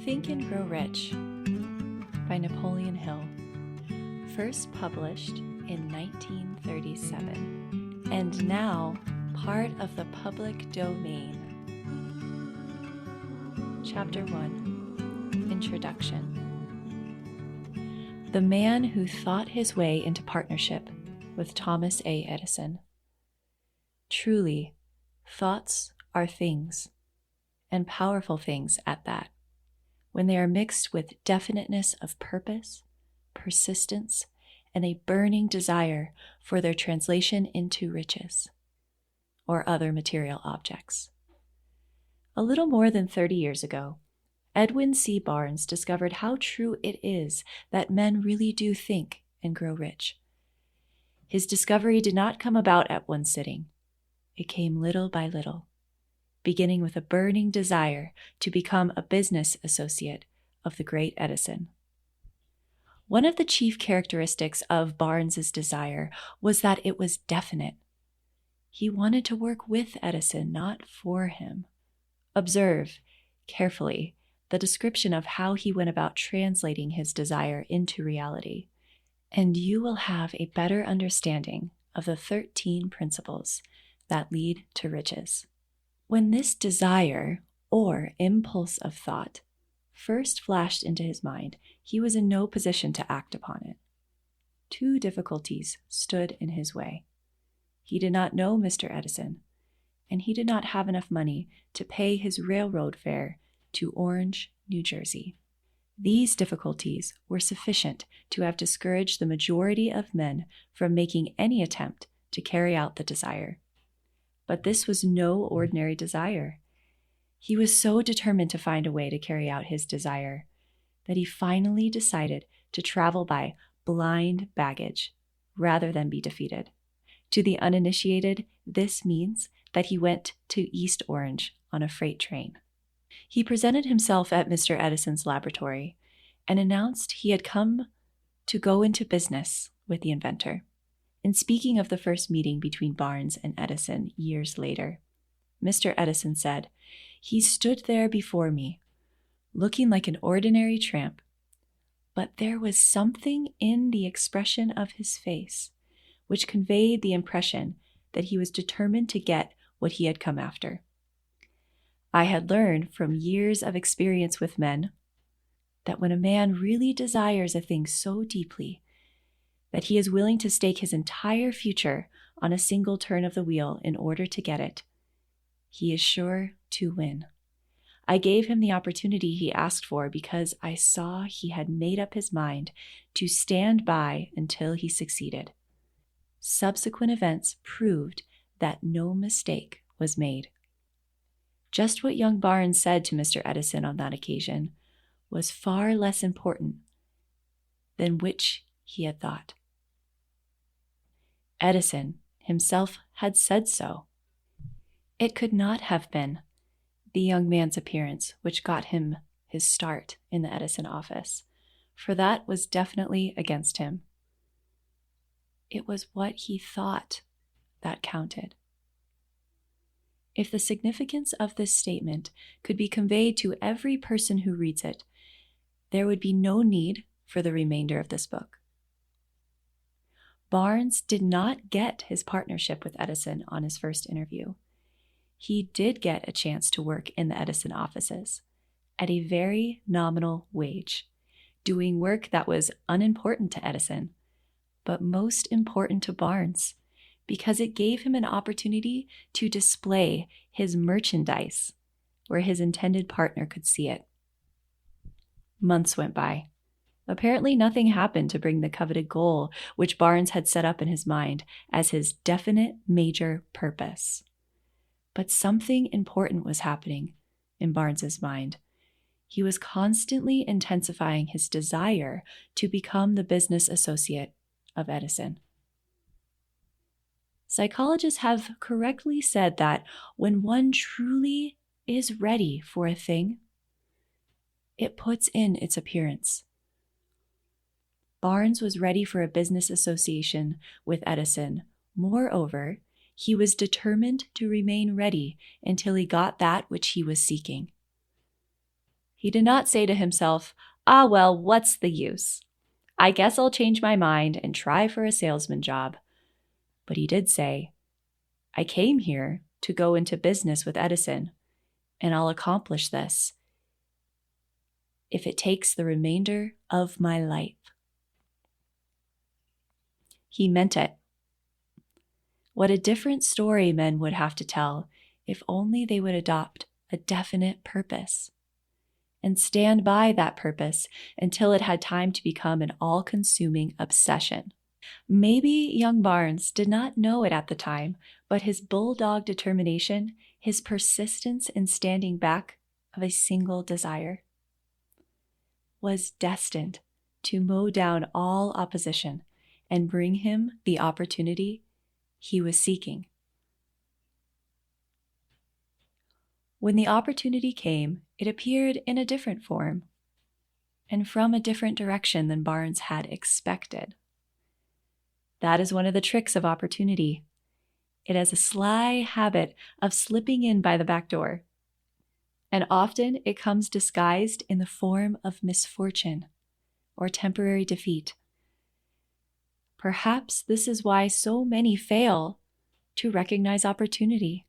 Think and Grow Rich by Napoleon Hill, first published in 1937, and now part of the public domain. Chapter 1, Introduction. The man who thought his way into partnership with Thomas A. Edison. Truly, thoughts are things, and powerful things at that, when they are mixed with definiteness of purpose, persistence, and a burning desire for their translation into riches or other material objects. A little more than 30 years ago, Edwin C. Barnes discovered how true it is that men really do think and grow rich. His discovery did not come about at one sitting. It came little by little, beginning with a burning desire to become a business associate of the great Edison. One of the chief characteristics of Barnes's desire was that it was definite. He wanted to work with Edison, not for him. Observe carefully the description of how he went about translating his desire into reality, and you will have a better understanding of the 13 principles that lead to riches. When this desire, or impulse of thought, first flashed into his mind, he was in no position to act upon it. Two difficulties stood in his way. He did not know Mr. Edison, and he did not have enough money to pay his railroad fare to Orange, New Jersey. These difficulties were sufficient to have discouraged the majority of men from making any attempt to carry out the desire. But this was no ordinary desire. He was so determined to find a way to carry out his desire that he finally decided to travel by blind baggage rather than be defeated. To the uninitiated, this means that he went to East Orange on a freight train. He presented himself at Mr. Edison's laboratory and announced he had come to go into business with the inventor. In speaking of the first meeting between Barnes and Edison years later, Mr. Edison said, "He stood there before me, looking like an ordinary tramp, but there was something in the expression of his face which conveyed the impression that he was determined to get what he had come after. I had learned from years of experience with men that when a man really desires a thing so deeply that he is willing to stake his entire future on a single turn of the wheel in order to get it, he is sure to win. I gave him the opportunity he asked for because I saw he had made up his mind to stand by until he succeeded. Subsequent events proved that no mistake was made." Just what young Barnes said to Mr. Edison on that occasion was far less important than which he had thought. Edison himself had said so. It could not have been the young man's appearance which got him his start in the Edison office, for that was definitely against him. It was what he thought that counted. If the significance of this statement could be conveyed to every person who reads it, there would be no need for the remainder of this book. Barnes did not get his partnership with Edison on his first interview. He did get a chance to work in the Edison offices at a very nominal wage, doing work that was unimportant to Edison, but most important to Barnes, because it gave him an opportunity to display his merchandise where his intended partner could see it. Months went by. Apparently nothing happened to bring the coveted goal which Barnes had set up in his mind as his definite major purpose. But something important was happening in Barnes's mind. He was constantly intensifying his desire to become the business associate of Edison. Psychologists have correctly said that when one truly is ready for a thing, it puts in its appearance. Barnes was ready for a business association with Edison. Moreover, he was determined to remain ready until he got that which he was seeking. He did not say to himself, "Ah, well, what's the use? I guess I'll change my mind and try for a salesman job." But he did say, "I came here to go into business with Edison, and I'll accomplish this if it takes the remainder of my life." He meant it. What a different story men would have to tell if only they would adopt a definite purpose and stand by that purpose until it had time to become an all-consuming obsession. Maybe young Barnes did not know it at the time, but his bulldog determination, his persistence in standing back of a single desire, was destined to mow down all opposition and bring him the opportunity he was seeking. When the opportunity came, it appeared in a different form and from a different direction than Barnes had expected. That is one of the tricks of opportunity. It has a sly habit of slipping in by the back door, and often it comes disguised in the form of misfortune or temporary defeat. Perhaps this is why so many fail to recognize opportunity.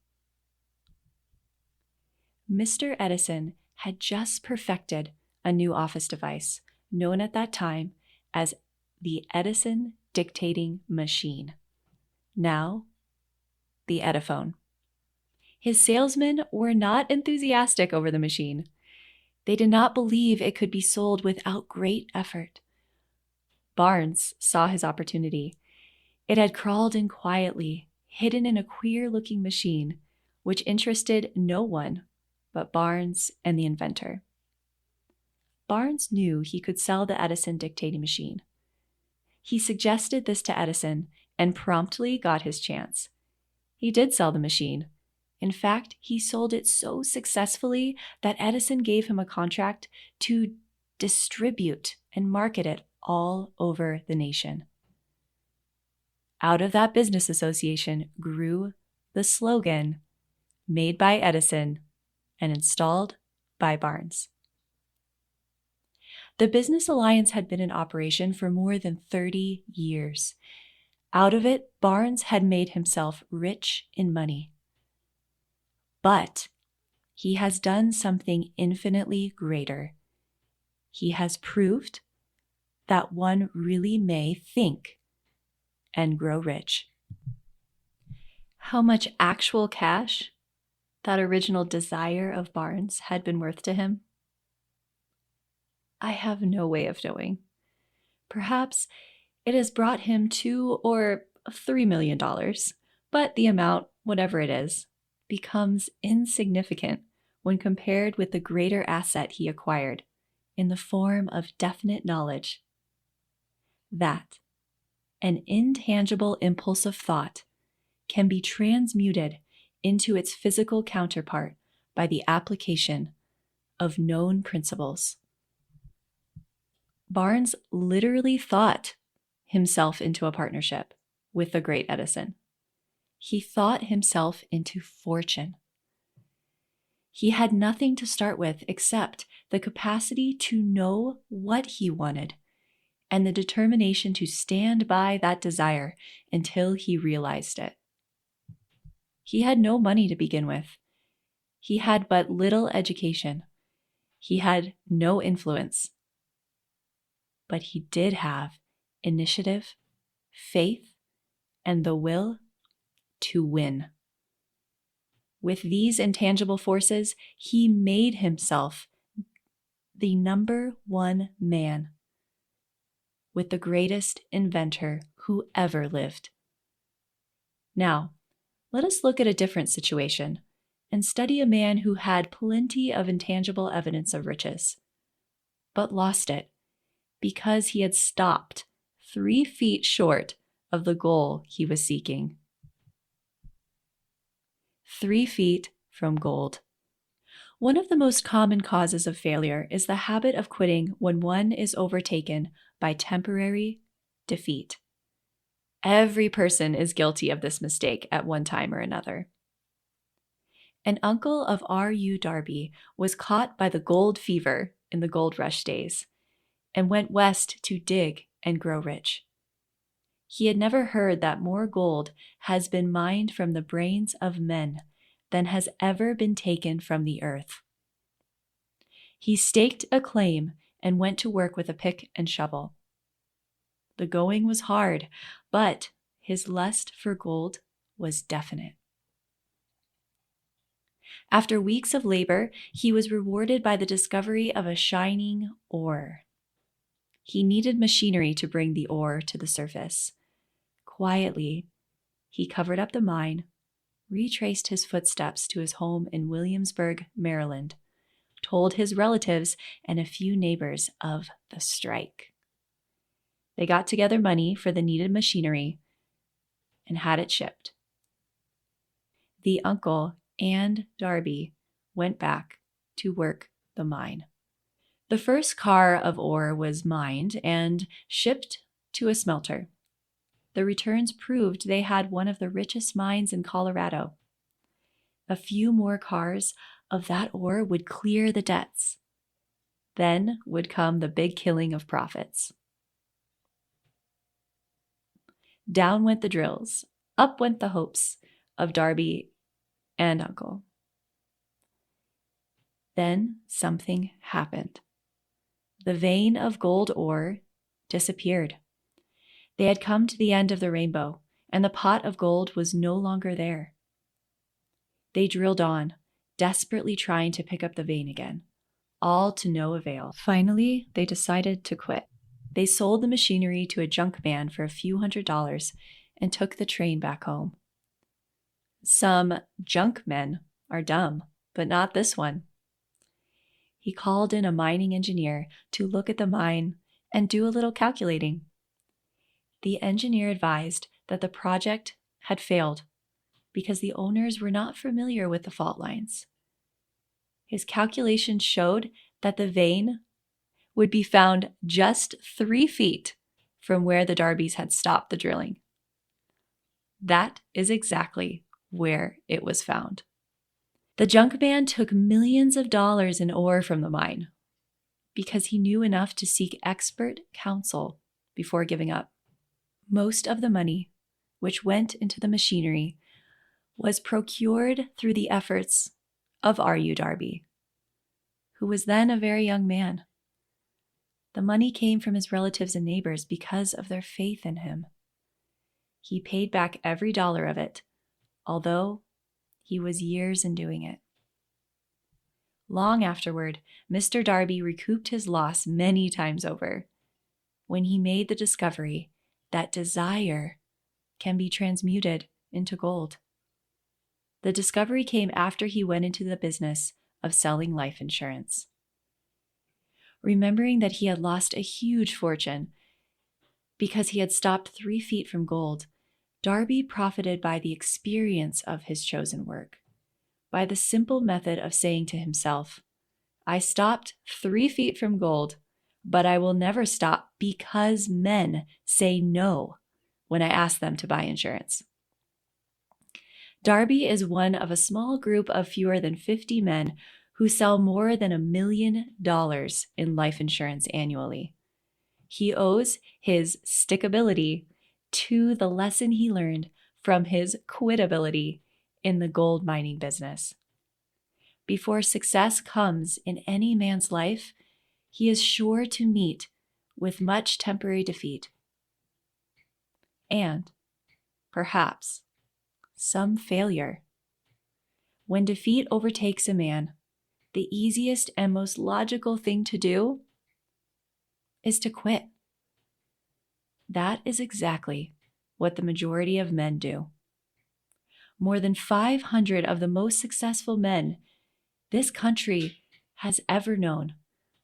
Mr. Edison had just perfected a new office device, known at that time as the Edison dictating machine, now the Ediphone. His salesmen were not enthusiastic over the machine. They did not believe it could be sold without great effort. Barnes saw his opportunity. It had crawled in quietly, hidden in a queer-looking machine, which interested no one but Barnes and the inventor. Barnes knew he could sell the Edison dictating machine. He suggested this to Edison and promptly got his chance. He did sell the machine. In fact, he sold it so successfully that Edison gave him a contract to distribute and market it all over the nation. Out of that business association grew the slogan, "Made by Edison and installed by Barnes." The business alliance had been in operation for more than 30 years. Out of it, Barnes had made himself rich in money. But he has done something infinitely greater. He has proved that one really may think and grow rich. How much actual cash that original desire of Barnes had been worth to him, I have no way of knowing. Perhaps it has brought him $2 or $3 million, but the amount, whatever it is, becomes insignificant when compared with the greater asset he acquired in the form of definite knowledge that an intangible impulse of thought can be transmuted into its physical counterpart by the application of known principles. Barnes literally thought himself into a partnership with the great Edison. He thought himself into fortune. He had nothing to start with except the capacity to know what he wanted and the determination to stand by that desire until he realized it. He had no money to begin with. He had but little education. He had no influence. But he did have initiative, faith, and the will to win. With these intangible forces, he made himself the number one man with the greatest inventor who ever lived. Now, let us look at a different situation and study a man who had plenty of intangible evidence of riches, but lost it because he had stopped 3 feet short of the goal he was seeking. 3 feet from gold. One of the most common causes of failure is the habit of quitting when one is overtaken by temporary defeat. Every person is guilty of this mistake at one time or another. An uncle of R.U. Darby was caught by the gold fever in the gold rush days and went west to dig and grow rich. He had never heard that more gold has been mined from the brains of men than has ever been taken from the earth. He staked a claim and went to work with a pick and shovel. The going was hard, but his lust for gold was definite. After weeks of labor, he was rewarded by the discovery of a shining ore. He needed machinery to bring the ore to the surface. Quietly, he covered up the mine, retraced his footsteps to his home in Williamsburg, Maryland, told his relatives and a few neighbors of the strike. They got together money for the needed machinery and had it shipped. The uncle and Darby went back to work the mine. The first car of ore was mined and shipped to a smelter. The returns proved they had one of the richest mines in Colorado. A few more cars of that ore would clear the debts. Then would come the big killing of profits. Down went the drills, up went the hopes of Darby and Uncle. Then something happened. The vein of gold ore disappeared. They had come to the end of the rainbow, and the pot of gold was no longer there. They drilled on, desperately trying to pick up the vein again, all to no avail. Finally, they decided to quit. They sold the machinery to a junk man for a few $100s and took the train back home. Some junk men are dumb, but not this one. He called in a mining engineer to look at the mine and do a little calculating. The engineer advised that the project had failed because the owners were not familiar with the fault lines. His calculations showed that the vein would be found just 3 feet from where the Darbys had stopped the drilling. That is exactly where it was found. The junk man took millions of dollars in ore from the mine because he knew enough to seek expert counsel before giving up. Most of the money, which went into the machinery, was procured through the efforts of R.U. Darby, who was then a very young man. The money came from his relatives and neighbors because of their faith in him. He paid back every dollar of it, although he was years in doing it. Long afterward, Mr. Darby recouped his loss many times over when he made the discovery that desire can be transmuted into gold. The discovery came after he went into the business of selling life insurance. Remembering that he had lost a huge fortune because he had stopped 3 feet from gold, Darby profited by the experience of his chosen work, by the simple method of saying to himself, I stopped 3 feet from gold, but I will never stop because men say no when I ask them to buy insurance. Darby is one of a small group of fewer than 50 men who sell more than $1 million in life insurance annually. He owes his stickability to the lesson he learned from his quitability in the gold mining business. Before success comes in any man's life, he is sure to meet with much temporary defeat and, perhaps, some failure. When defeat overtakes a man, the easiest and most logical thing to do is to quit. That is exactly what the majority of men do. More than 500 of the most successful men this country has ever known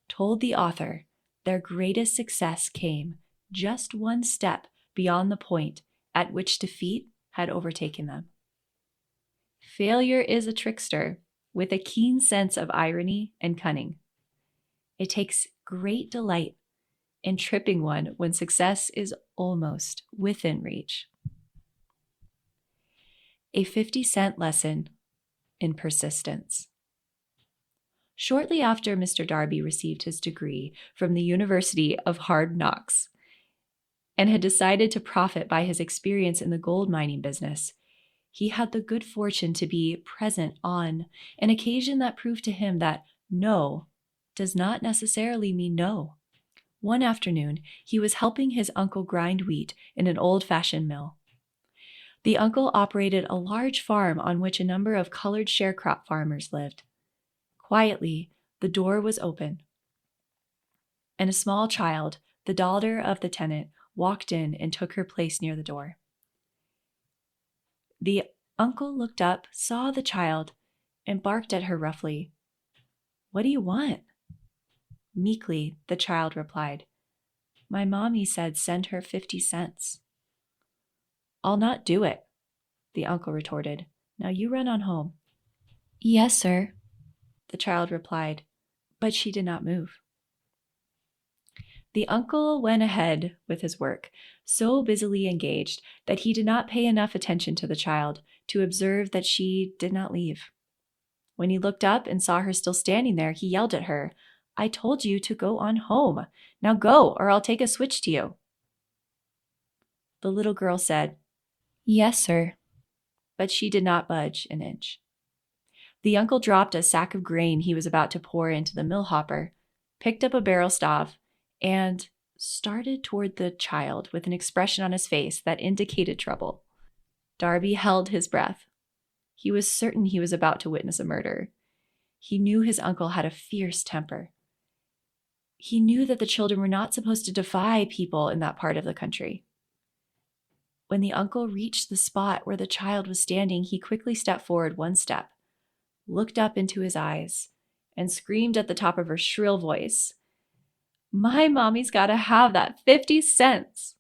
told the author their greatest success came just one step beyond the point at which defeat had overtaken them. Failure is a trickster with a keen sense of irony and cunning. It takes great delight in tripping one when success is almost within reach. A 50-cent lesson in persistence. Shortly after Mr. Darby received his degree from the University of Hard Knocks and had decided to profit by his experience in the gold mining business, he had the good fortune to be present on an occasion that proved to him that no does not necessarily mean no. One afternoon, he was helping his uncle grind wheat in an old-fashioned mill. The uncle operated a large farm on which a number of colored sharecrop farmers lived. Quietly, the door was open, and a small child, the daughter of the tenant, walked in and took her place near the door. The uncle looked up, saw the child, and barked at her roughly. "What do you want?" Meekly, the child replied, "My mommy said send her 50 cents. "I'll not do it," the uncle retorted. "Now you run on home." "Yes, sir," the child replied, but she did not move. The uncle went ahead with his work, so busily engaged that he did not pay enough attention to the child to observe that she did not leave. When he looked up and saw her still standing there, he yelled at her, "I told you to go on home. Now go, or I'll take a switch to you." The little girl said, "Yes, sir," but she did not budge an inch. The uncle dropped a sack of grain he was about to pour into the mill hopper, picked up a barrel stave, and started toward the child with an expression on his face that indicated trouble. Darby held his breath. He was certain he was about to witness a murder. He knew his uncle had a fierce temper. He knew that the children were not supposed to defy people in that part of the country. When the uncle reached the spot where the child was standing, he quickly stepped forward one step, looked up into his eyes, and screamed at the top of her shrill voice, "My mommy's got to have that 50 cents.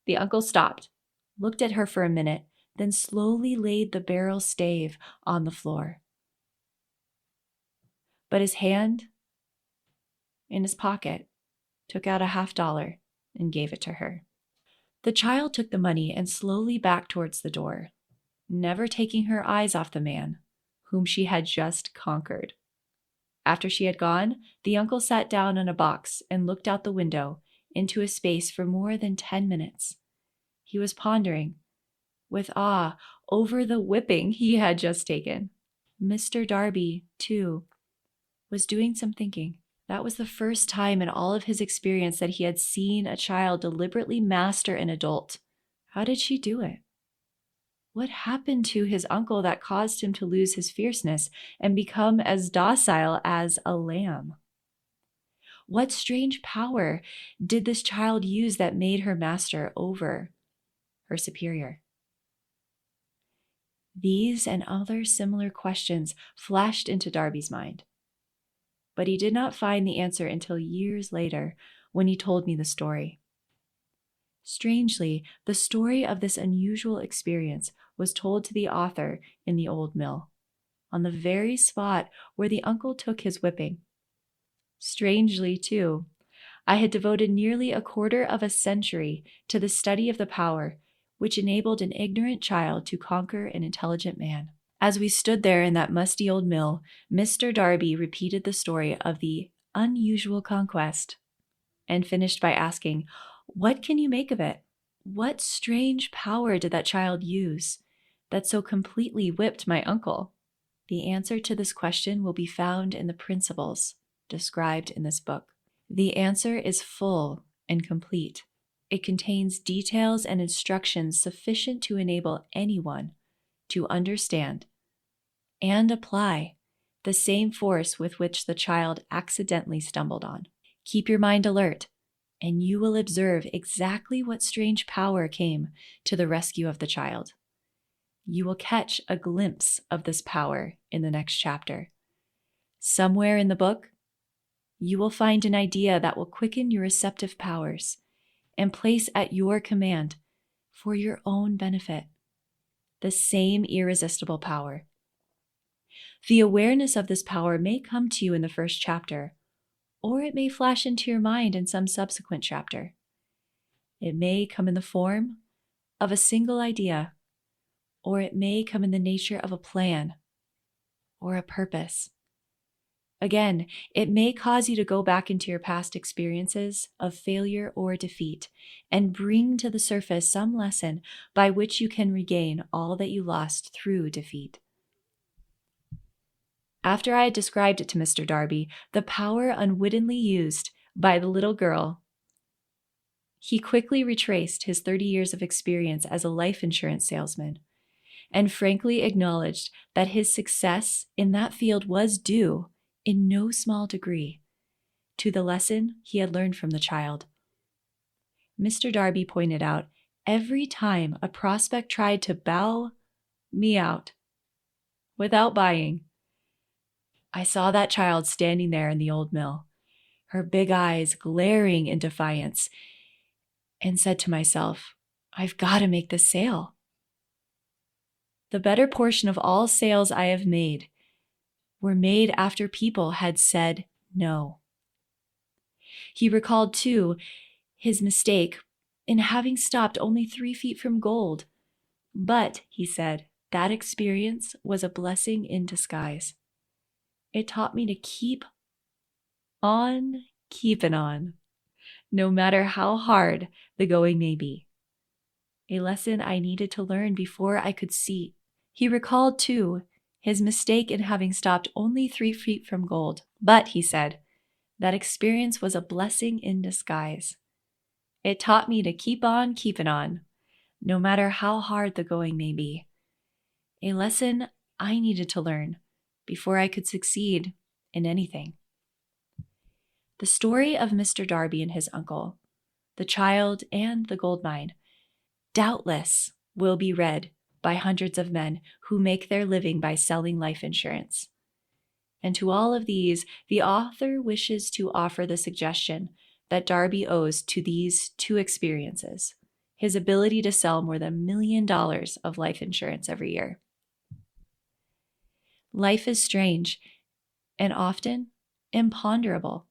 The uncle stopped, looked at her for a minute, then slowly laid the barrel stave on the floor. But his hand in his pocket took out a $50 and gave it to her. The child took the money and slowly backed towards the door, never taking her eyes off the man whom she had just conquered. After she had gone, the uncle sat down on a box and looked out the window into a space for more than 10 minutes. He was pondering, with awe, over the whipping he had just taken. Mr. Darby, too, was doing some thinking. That was the first time in all of his experience that he had seen a child deliberately master an adult. How did she do it? What happened to his uncle that caused him to lose his fierceness and become as docile as a lamb? What strange power did this child use that made her master over her superior? These and other similar questions flashed into Darby's mind, but he did not find the answer until years later when he told me the story. Strangely, the story of this unusual experience was told to the author in the old mill, on the very spot where the uncle took his whipping. Strangely, too, I had devoted nearly a quarter of a century to the study of the power which enabled an ignorant child to conquer an intelligent man. As we stood there in that musty old mill, Mr. Darby repeated the story of the unusual conquest and finished by asking, "What can you make of it? What strange power did that child use that so completely whipped my uncle?" The answer to this question will be found in the principles described in this book. The answer is full and complete. It contains details and instructions sufficient to enable anyone to understand and apply the same force with which the child accidentally stumbled on. Keep your mind alert, and you will observe exactly what strange power came to the rescue of the child. You will catch a glimpse of this power in the next chapter. Somewhere in the book, you will find an idea that will quicken your receptive powers and place at your command, for your own benefit, the same irresistible power. The awareness of this power may come to you in the first chapter, or it may flash into your mind in some subsequent chapter. It may come in the form of a single idea or it may come in the nature of a plan or a purpose. Again, it may cause you to go back into your past experiences of failure or defeat and bring to the surface some lesson by which you can regain all that you lost through defeat. After I had described it to Mr. Darby, the power unwittingly used by the little girl, he quickly retraced his 30 years of experience as a life insurance salesman and frankly acknowledged that his success in that field was due, in no small degree, to the lesson he had learned from the child. Mr. Darby pointed out, every time a prospect tried to bow me out without buying, I saw that child standing there in the old mill, her big eyes glaring in defiance, and said to myself, I've got to make this sale. The better portion of all sales I have made were made after people had said no. He recalled, too, his mistake in having stopped only 3 feet from gold. But, he said, that experience was a blessing in disguise. It taught me to keep on keeping on, no matter how hard the going may be. A lesson I needed to learn before I could see. He recalled, too, his mistake in having stopped only 3 feet from gold. But, he said, that experience was a blessing in disguise. It taught me to keep on keeping on, no matter how hard the going may be. A lesson I needed to learn before I could succeed in anything. The story of Mr. Darby and his uncle, the child and the gold mine, doubtless will be read by hundreds of men who make their living by selling life insurance. And to all of these, the author wishes to offer the suggestion that Darby owes to these 2 experiences: his ability to sell more than $1 million of life insurance every year. Life is strange and often imponderable.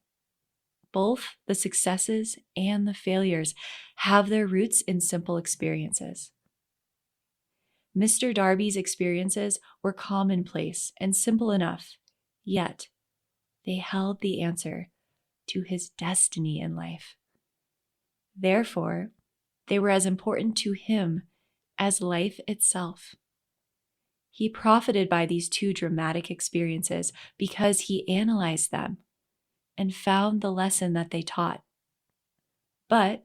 Both the successes and the failures have their roots in simple experiences. Mr. Darby's experiences were commonplace and simple enough, yet they held the answer to his destiny in life. Therefore, they were as important to him as life itself. He profited by these 2 dramatic experiences because he analyzed them and found the lesson that they taught. But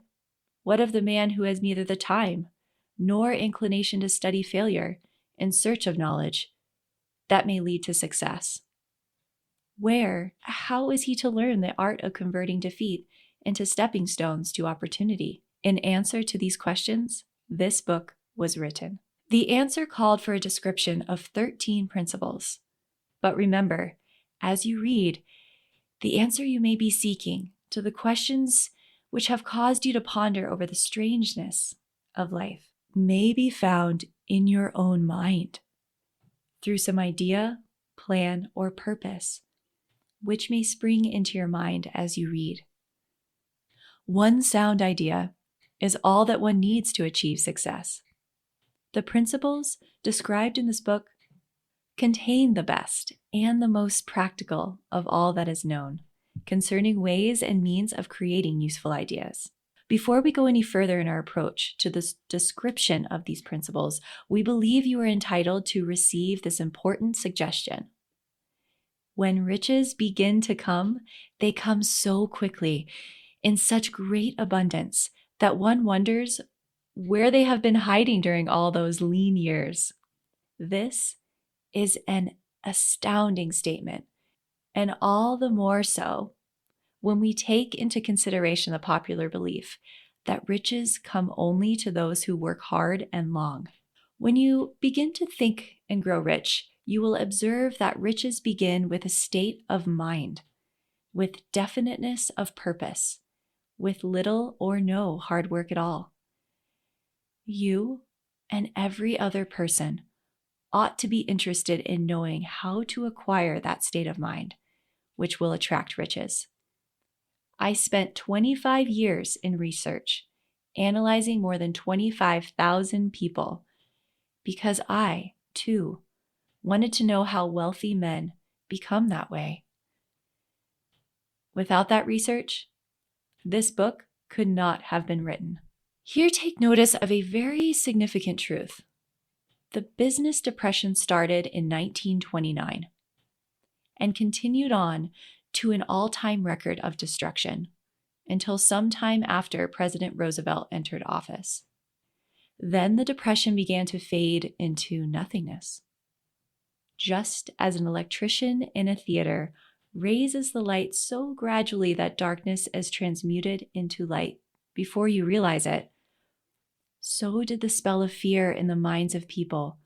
what of the man who has neither the time nor inclination to study failure in search of knowledge that may lead to success? How is he to learn the art of converting defeat into stepping stones to opportunity? In answer to these questions, this book was written. The answer called for a description of 13 principles. But remember, as you read, the answer you may be seeking to the questions which have caused you to ponder over the strangeness of life may be found in your own mind through some idea, plan, or purpose, which may spring into your mind as you read. One sound idea is all that one needs to achieve success. The principles described in this book contain the best and the most practical of all that is known concerning ways and means of creating useful ideas. Before we go any further in our approach to this description of these principles, we believe you are entitled to receive this important suggestion. When riches begin to come, they come so quickly, in such great abundance, that one wonders where they have been hiding during all those lean years. This is an astounding statement, and all the more so when we take into consideration the popular belief that riches come only to those who work hard and long. When you begin to think and grow rich, you will observe that riches begin with a state of mind, with definiteness of purpose, with little or no hard work at all. You and every other person ought to be interested in knowing how to acquire that state of mind, which will attract riches. I spent 25 years in research, analyzing more than 25,000 people, because I, too, wanted to know how wealthy men become that way. Without that research, this book could not have been written. Here, take notice of a very significant truth. The business depression started in 1929 and continued on to an all-time record of destruction until sometime after President Roosevelt entered office. Then the depression began to fade into nothingness. Just as an electrician in a theater raises the light so gradually that darkness is transmuted into light before you realize it, so did the spell of fear in the minds of people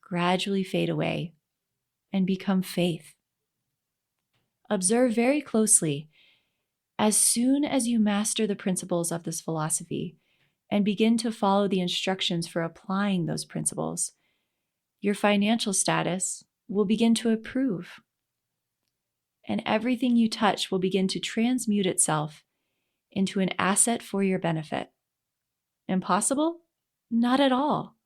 gradually fade away and become faith. Observe very closely. As soon as you master the principles of this philosophy and begin to follow the instructions for applying those principles, your financial status will begin to improve, and everything you touch will begin to transmute itself into an asset for your benefit. Impossible? Not at all.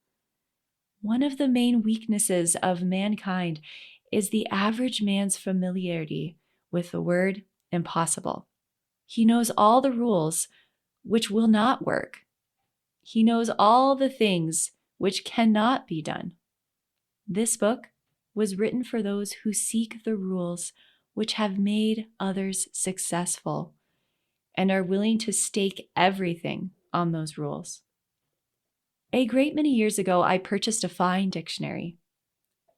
One of the main weaknesses of mankind is the average man's familiarity with the word impossible. He knows all the rules which will not work. He knows all the things which cannot be done. This book was written for those who seek the rules which have made others successful and are willing to stake everything on those rules. A great many years ago, I purchased a fine dictionary.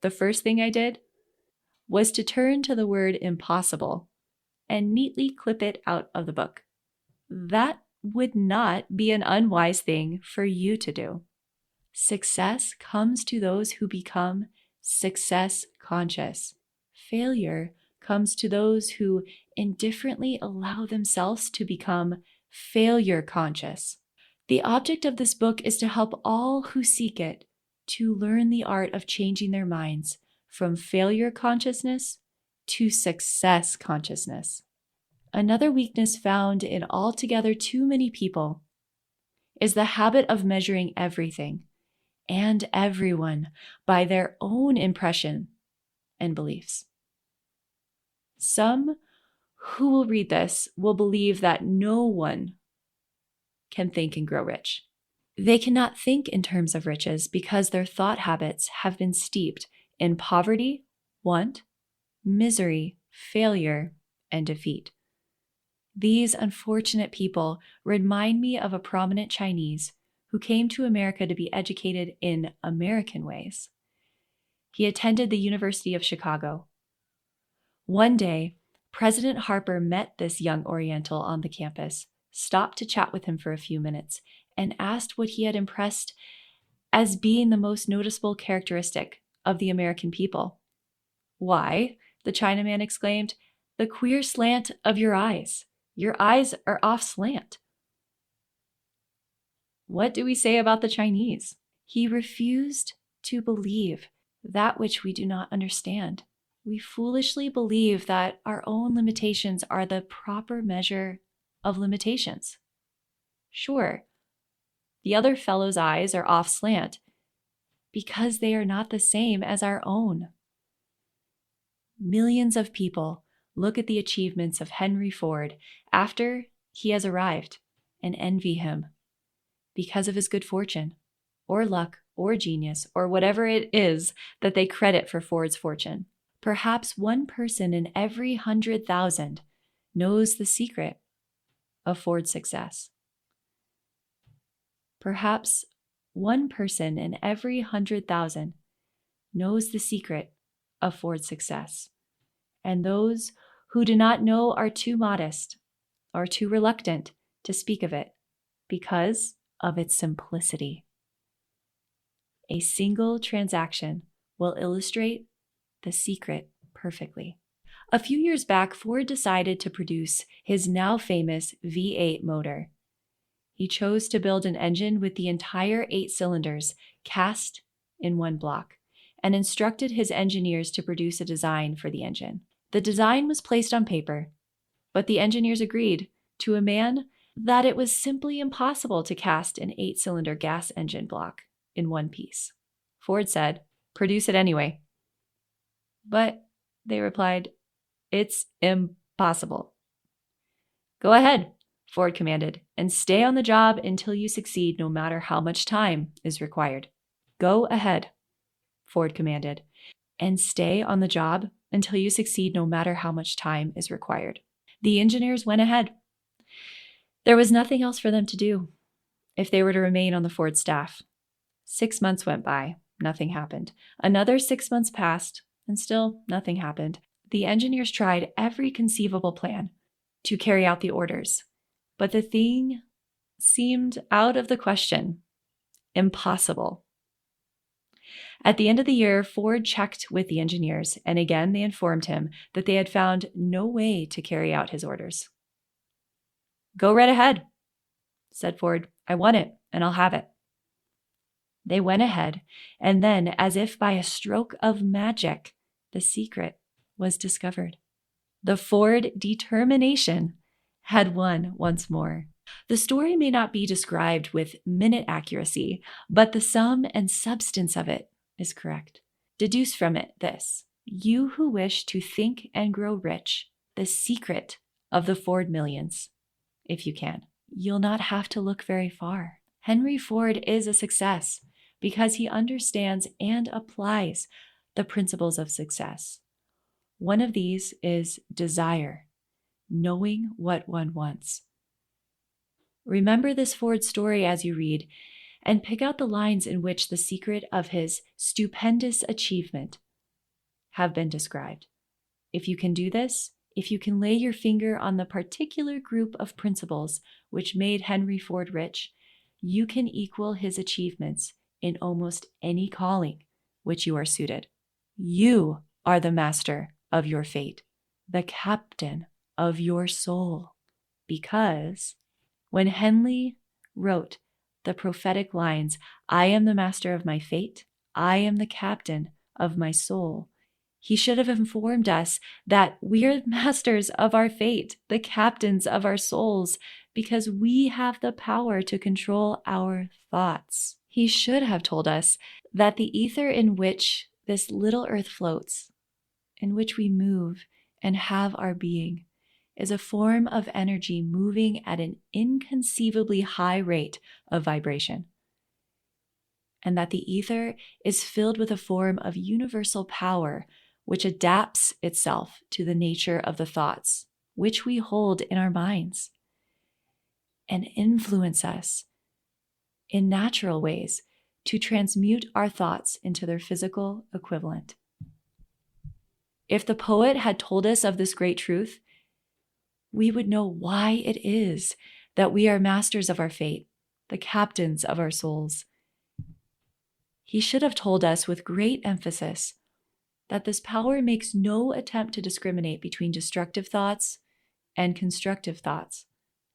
The first thing I did was to turn to the word impossible and neatly clip it out of the book. That would not be an unwise thing for you to do. Success comes to those who become success conscious. Failure comes to those who indifferently allow themselves to become failure conscious. The object of this book is to help all who seek it to learn the art of changing their minds from failure consciousness to success consciousness. Another weakness found in altogether too many people is the habit of measuring everything and everyone by their own impression and beliefs. Some who will read this will believe that no one can think and grow rich. They cannot think in terms of riches because their thought habits have been steeped in poverty, want, misery, failure, and defeat. These unfortunate people remind me of a prominent Chinese who came to America to be educated in American ways. He attended the University of Chicago. One day, President Harper met this young Oriental on the campus, stopped to chat with him for a few minutes, and asked what he had impressed as being the most noticeable characteristic of the American people. "Why," the Chinaman exclaimed, "the queer slant of your eyes. Your eyes are off slant." What do we say about the Chinese? He refused to believe that which we do not understand. We foolishly believe that our own limitations are the proper measure of limitations. Sure, the other fellow's eyes are off slant because they are not the same as our own. Millions of people look at the achievements of Henry Ford after he has arrived and envy him because of his good fortune, or luck, or genius, or whatever it is that they credit for Ford's fortune. Perhaps one person in every 100,000 knows the secret of Ford's success. Perhaps one person in every 100,000 knows the secret of Ford's success, and those who do not know are too modest or too reluctant to speak of it because of its simplicity. A single transaction will illustrate the secret perfectly. A few years back, Ford decided to produce his now famous V8 motor. He chose to build an engine with the entire 8 cylinders cast in one block and instructed his engineers to produce a design for the engine. The design was placed on paper, but the engineers agreed to a man that it was simply impossible to cast an 8-cylinder gas engine block in one piece. Ford said, "Produce it anyway." But they replied, "It's impossible." "Go ahead," Ford commanded, "and stay on the job until you succeed, no matter how much time is required." "Go ahead," Ford commanded, "and stay on the job until you succeed, no matter how much time is required." The engineers went ahead. There was nothing else for them to do if they were to remain on the Ford staff. 6 months went by. Nothing happened. Another 6 months passed, and still nothing happened. The engineers tried every conceivable plan to carry out the orders, but the thing seemed out of the question. Impossible. At the end of the year, Ford checked with the engineers, and again they informed him that they had found no way to carry out his orders. "Go right ahead," said Ford. "I want it, and I'll have it." They went ahead, and then, as if by a stroke of magic, the secret was discovered. The Ford determination had won once more. The story may not be described with minute accuracy, but the sum and substance of it is correct. Deduce from it this: you who wish to think and grow rich, the secret of the Ford millions, if you can. You'll not have to look very far. Henry Ford is a success because he understands and applies the principles of success. One of these is desire, knowing what one wants. Remember this Ford story as you read, and pick out the lines in which the secret of his stupendous achievement have been described. If you can do this, if you can lay your finger on the particular group of principles which made Henry Ford rich, you can equal his achievements in almost any calling which you are suited. You are the master of your fate, the captain of your soul, because when Henley wrote the prophetic lines, "I am the master of my fate, I am the captain of my soul," he should have informed us that we're masters of our fate, the captains of our souls, because we have the power to control our thoughts. He should have told us that the ether in which this little earth floats, in which we move and have our being, is a form of energy moving at an inconceivably high rate of vibration, and that the ether is filled with a form of universal power which adapts itself to the nature of the thoughts which we hold in our minds and influence us in natural ways to transmute our thoughts into their physical equivalent. If the poet had told us of this great truth, we would know why it is that we are masters of our fate, the captains of our souls. He should have told us with great emphasis that this power makes no attempt to discriminate between destructive thoughts and constructive thoughts,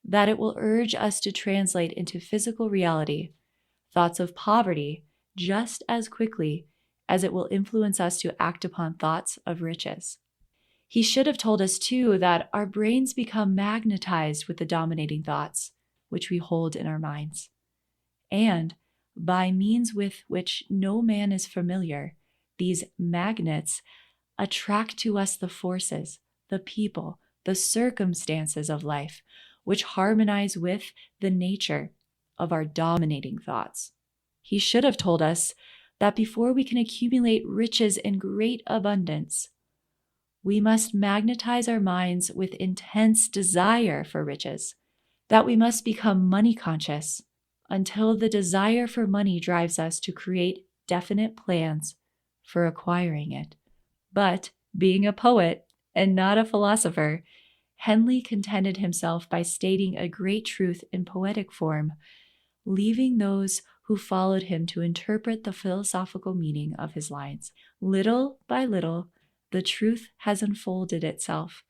that it will urge us to translate into physical reality thoughts of poverty just as quickly as it will influence us to act upon thoughts of riches. He should have told us, too, that our brains become magnetized with the dominating thoughts which we hold in our minds. And by means with which no man is familiar, these magnets attract to us the forces, the people, the circumstances of life, which harmonize with the nature of our dominating thoughts. He should have told us that before we can accumulate riches in great abundance, we must magnetize our minds with intense desire for riches, that we must become money conscious until the desire for money drives us to create definite plans for acquiring it. But being a poet and not a philosopher, Henley contented himself by stating a great truth in poetic form, leaving those who followed him to interpret the philosophical meaning of his lines. Little by little, the truth has unfolded itself,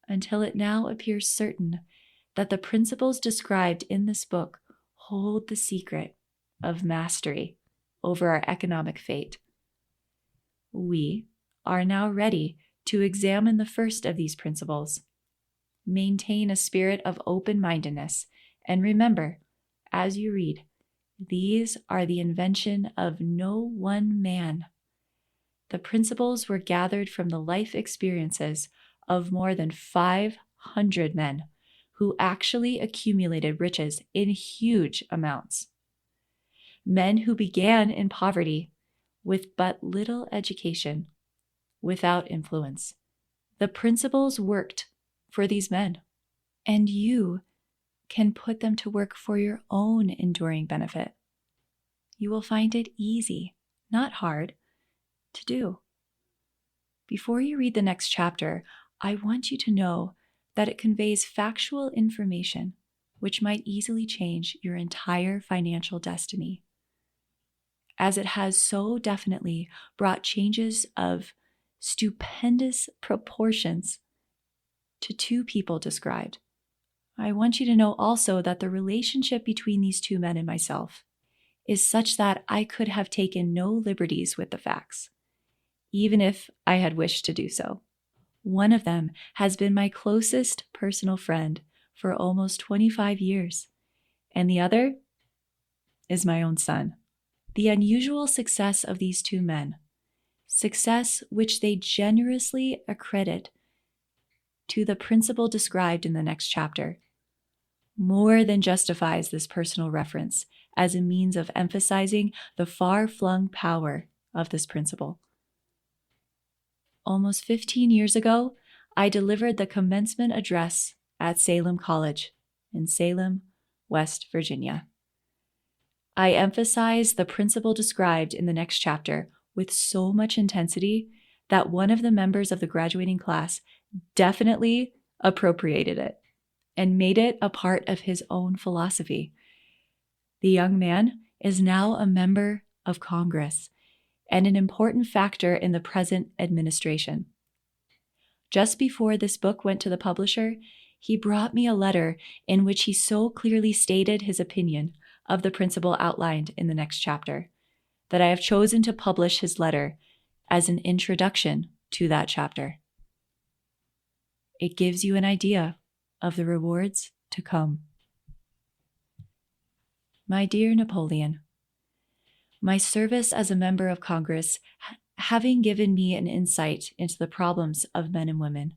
until it now appears certain that the principles described in this book hold the secret of mastery over our economic fate. We are now ready to examine the first of these principles. Maintain a spirit of open-mindedness, and remember, as you read, These are the invention of no one man. The principles were gathered from the life experiences of more than 500 men who actually accumulated riches in huge amounts. Men who began in poverty with but little education, without influence. The principles worked for these men, and you can put them to work for your own enduring benefit. You will find it easy, not hard, to do. Before you read the next chapter, I want you to know that it conveys factual information which might easily change your entire financial destiny, as it has so definitely brought changes of stupendous proportions to two people described. I want you to know also that the relationship between these two men and myself is such that I could have taken no liberties with the facts, even if I had wished to do so. One of them has been my closest personal friend for almost 25 years, and the other is my own son. The unusual success of these two men, success which they generously accredit to the principle described in the next chapter, more than justifies this personal reference as a means of emphasizing the far-flung power of this principle. Almost 15 years ago, I delivered the commencement address at Salem College in Salem, West Virginia. I emphasized the principle described in the next chapter with so much intensity that one of the members of the graduating class definitely appropriated it and made it a part of his own philosophy. The young man is now a member of Congress and an important factor in the present administration. Just before this book went to the publisher, he brought me a letter in which he so clearly stated his opinion of the principle outlined in the next chapter that I have chosen to publish his letter as an introduction to that chapter. It gives you an idea of the rewards to come. My dear Napoleon, my service as a member of Congress having given me an insight into the problems of men and women,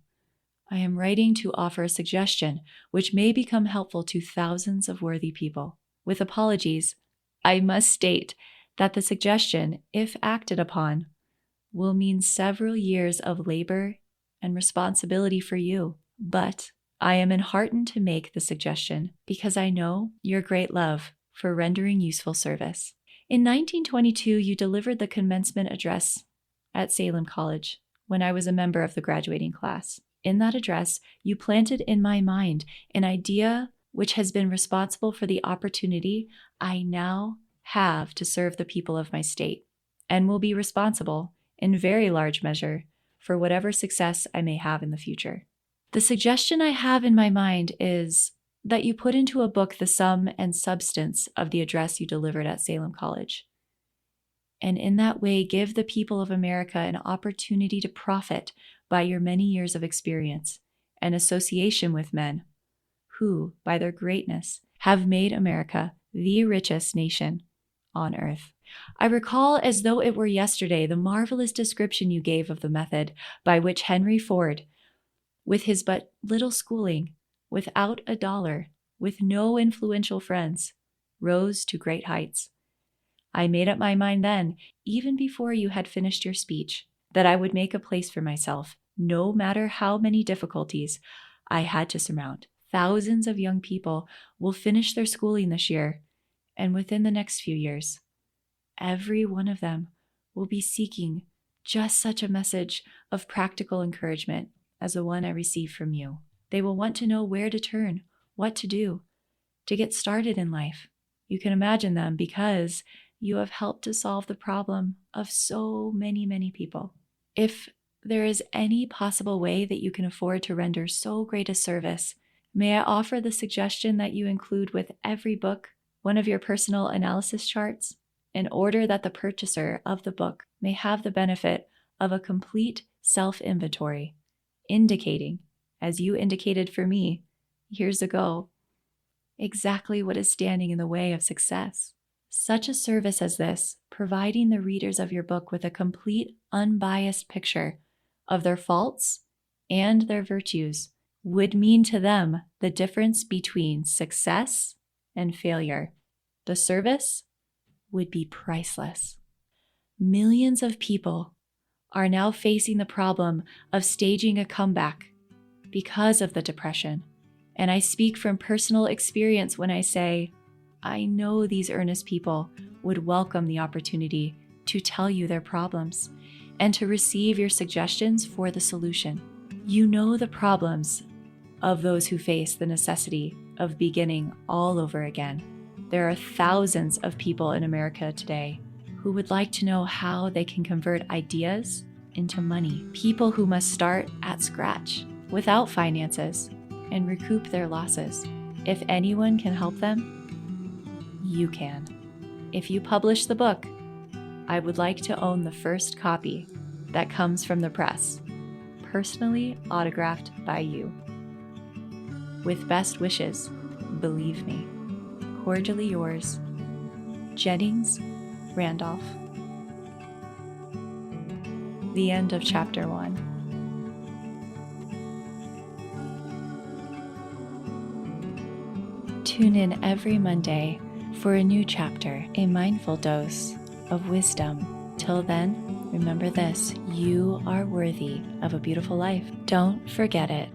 I am writing to offer a suggestion which may become helpful to thousands of worthy people. With apologies, I must state that the suggestion, if acted upon, will mean several years of labor and responsibility for you. But I am enheartened to make the suggestion because I know your great love for rendering useful service. In 1922, you delivered the commencement address at Salem College when I was a member of the graduating class. In that address, you planted in my mind an idea which has been responsible for the opportunity I now have to serve the people of my state, and will be responsible, in very large measure, for whatever success I may have in the future. The suggestion I have in my mind is that you put into a book the sum and substance of the address you delivered at Salem College, and in that way give the people of America an opportunity to profit by your many years of experience and association with men who, by their greatness, have made America the richest nation on earth. I recall as though it were yesterday the marvelous description you gave of the method by which Henry Ford, with his but little schooling, without a dollar, with no influential friends, rose to great heights. I made up my mind then, even before you had finished your speech, that I would make a place for myself, no matter how many difficulties I had to surmount. Thousands of young people will finish their schooling this year, and within the next few years, every one of them will be seeking just such a message of practical encouragement as the one I received from you. They will want to know where to turn, what to do, to get started in life. You can imagine them because you have helped to solve the problem of so many, many people. If there is any possible way that you can afford to render so great a service, may I offer the suggestion that you include with every book one of your personal analysis charts, in order that the purchaser of the book may have the benefit of a complete self-inventory, indicating, as you indicated for me years ago, exactly what is standing in the way of success, Such a service as this, providing the readers of your book with a complete, unbiased picture of their faults and their virtues, would mean to them the difference between success and failure. The service would be priceless. Millions of people are now facing the problem of staging a comeback because of the depression. And I speak from personal experience when I say, I know these earnest people would welcome the opportunity to tell you their problems and to receive your suggestions for the solution. You know the problems of those who face the necessity of beginning all over again. There are thousands of people in America today who would like to know how they can convert ideas into money. People who must start at scratch without finances and recoup their losses. If anyone can help them, you can. If you publish the book, I would like to own the first copy that comes from the press, personally autographed by you. With best wishes, believe me. Cordially yours, Jennings Randolph. The end of Chapter 1. Tune in every Monday for a new chapter, a mindful dose of wisdom. Till then, remember this: you are worthy of a beautiful life. Don't forget it.